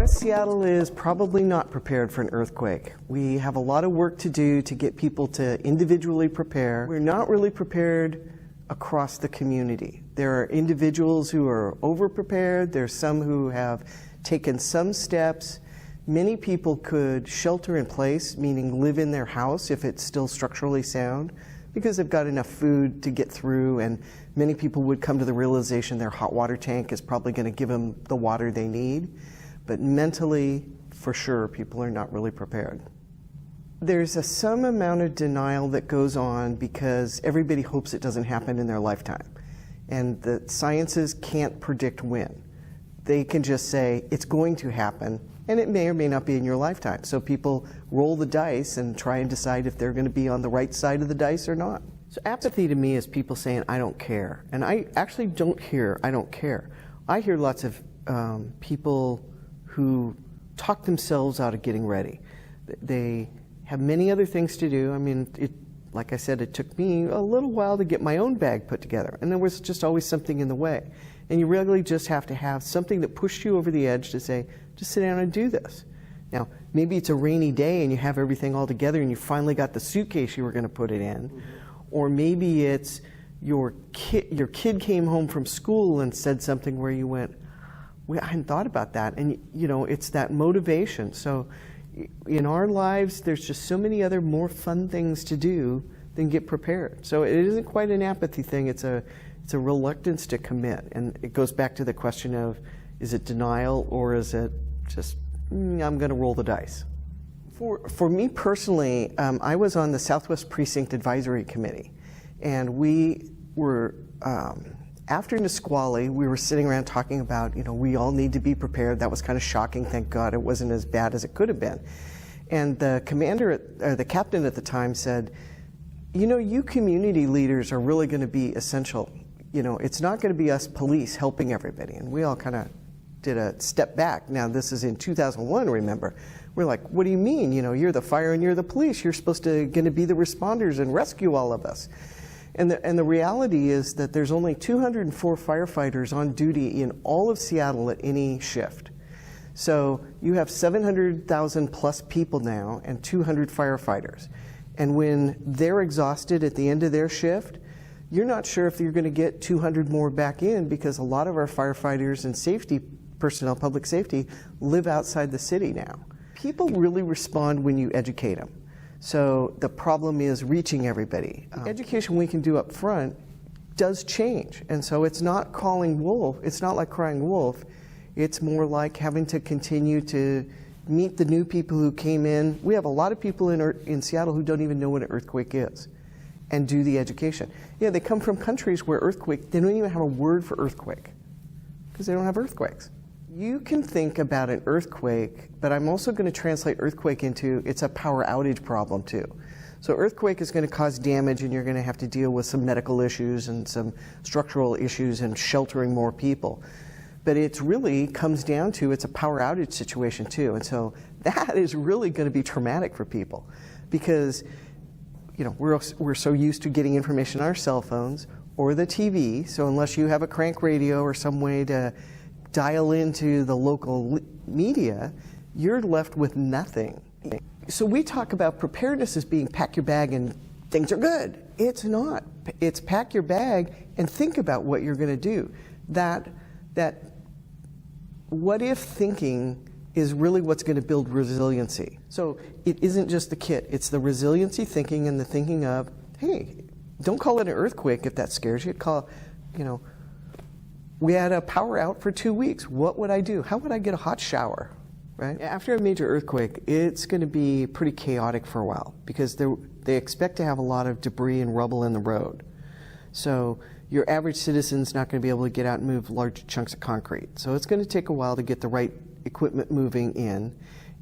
West Seattle is probably not prepared for an earthquake. We have a lot of work to do to get people to individually prepare. We're not really prepared across the community. There are individuals who are over-prepared. There's some who have taken some steps. Many people could shelter in place, meaning live in their house if it's still structurally sound, because they've got enough food to get through, and many people would come to the realization their hot water tank is probably going to give them the water they need. But mentally, for sure, people are not really prepared. There's some amount of denial that goes on because everybody hopes it doesn't happen in their lifetime. And the sciences can't predict when. They can just say it's going to happen, and it may or may not be in your lifetime. So people roll the dice and try and decide if they're going to be on the right side of the dice or not. So apathy to me is people saying, I don't care. And I actually don't hear, I don't care. I hear lots of people who talk themselves out of getting ready. They have many other things to do. I mean, like I said, it took me a little while to get my own bag put together, and there was just always something in the way. And you really just have to have something that pushed you over the edge to say, just sit down and do this. Now, maybe it's a rainy day and you have everything all together and you finally got the suitcase you were going to put it in. Mm-hmm. Or maybe it's your kid came home from school and said something where you went, I hadn't thought about that. And you know, it's that motivation. So in our lives, there's just so many other more fun things to do than get prepared. So it isn't quite an apathy thing. It's a reluctance to commit. And it goes back to the question of, is it denial or is it just, I'm going to roll the dice? For me personally, I was on the Southwest Precinct Advisory Committee. And we were, after Nisqually, we were sitting around talking about, you know, we all need to be prepared. That was kind of shocking. Thank God it wasn't as bad as it could have been. And the the captain at the time said, you know, you community leaders are really going to be essential. You know, it's not going to be us police helping everybody. And we all kind of did a step back. Now, this is in 2001, remember. We're like, what do you mean? You know, you're the fire and you're the police. You're supposed to going to be the responders and rescue all of us. And the reality is that there's only 204 firefighters on duty in all of Seattle at any shift. So you have 700,000 plus people now and 200 firefighters. And when they're exhausted at the end of their shift, you're not sure if you're going to get 200 more back in, because a lot of our firefighters and safety personnel, public safety, live outside the city now. People really respond when you educate them. So the problem is reaching everybody. Education we can do up front does change. And so it's not calling wolf, it's not like crying wolf, it's more like having to continue to meet the new people who came in. We have a lot of people in Seattle who don't even know what an earthquake is and do the education. Yeah, they come from countries where they don't even have a word for earthquake because they don't have earthquakes. You can think about an earthquake, but I'm also going to translate earthquake into it's a power outage problem too. So earthquake is going to cause damage and you're going to have to deal with some medical issues and some structural issues and sheltering more people. But it really comes down to it's a power outage situation too. And so that is really going to be traumatic for people because, you know, we're so used to getting information on our cell phones or the TV. So unless you have a crank radio or some way to dial into the local media, you're left with nothing. So we talk about preparedness as being pack your bag and things are good. It's not. It's pack your bag and think about what you're going to do. That what if thinking is really what's going to build resiliency. So it isn't just the kit, it's the resiliency thinking and the thinking of, hey, don't call it an earthquake if that scares you. Call, you know, we had a power out for 2 weeks. What would I do? How would I get a hot shower? Right? After a major earthquake, it's going to be pretty chaotic for a while because they expect to have a lot of debris and rubble in the road. So your average citizen's not going to be able to get out and move large chunks of concrete. So it's going to take a while to get the right equipment moving in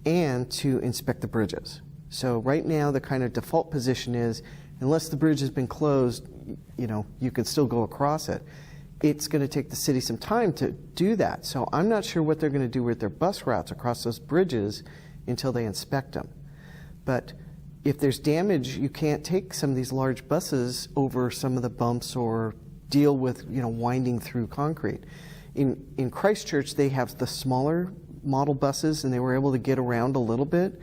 and to inspect the bridges. So right now the kind of default position is unless the bridge has been closed, you know, you can still go across it. It's going to take the city some time to do that. So I'm not sure what they're going to do with their bus routes across those bridges until they inspect them. But if there's damage, you can't take some of these large buses over some of the bumps or deal with, you know, winding through concrete. In Christchurch, they have the smaller model buses, and they were able to get around a little bit.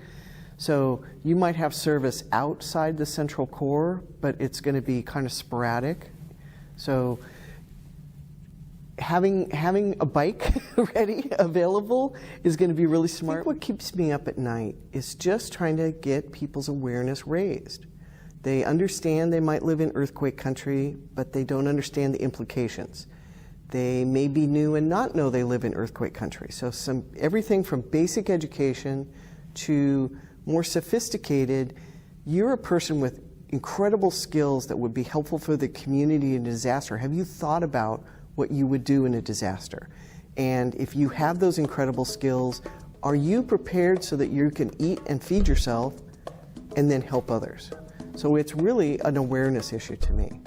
So you might have service outside the central core, but it's going to be kind of sporadic. So having a bike ready, available, is going to be really smart. I think what keeps me up at night is just trying to get people's awareness raised. They understand they might live in earthquake country, but they don't understand the implications. They may be new and not know they live in earthquake country. So everything from basic education to more sophisticated, you're a person with incredible skills that would be helpful for the community in a disaster. Have you thought about what you would do in a disaster? And if you have those incredible skills, are you prepared so that you can eat and feed yourself and then help others? So it's really an awareness issue to me.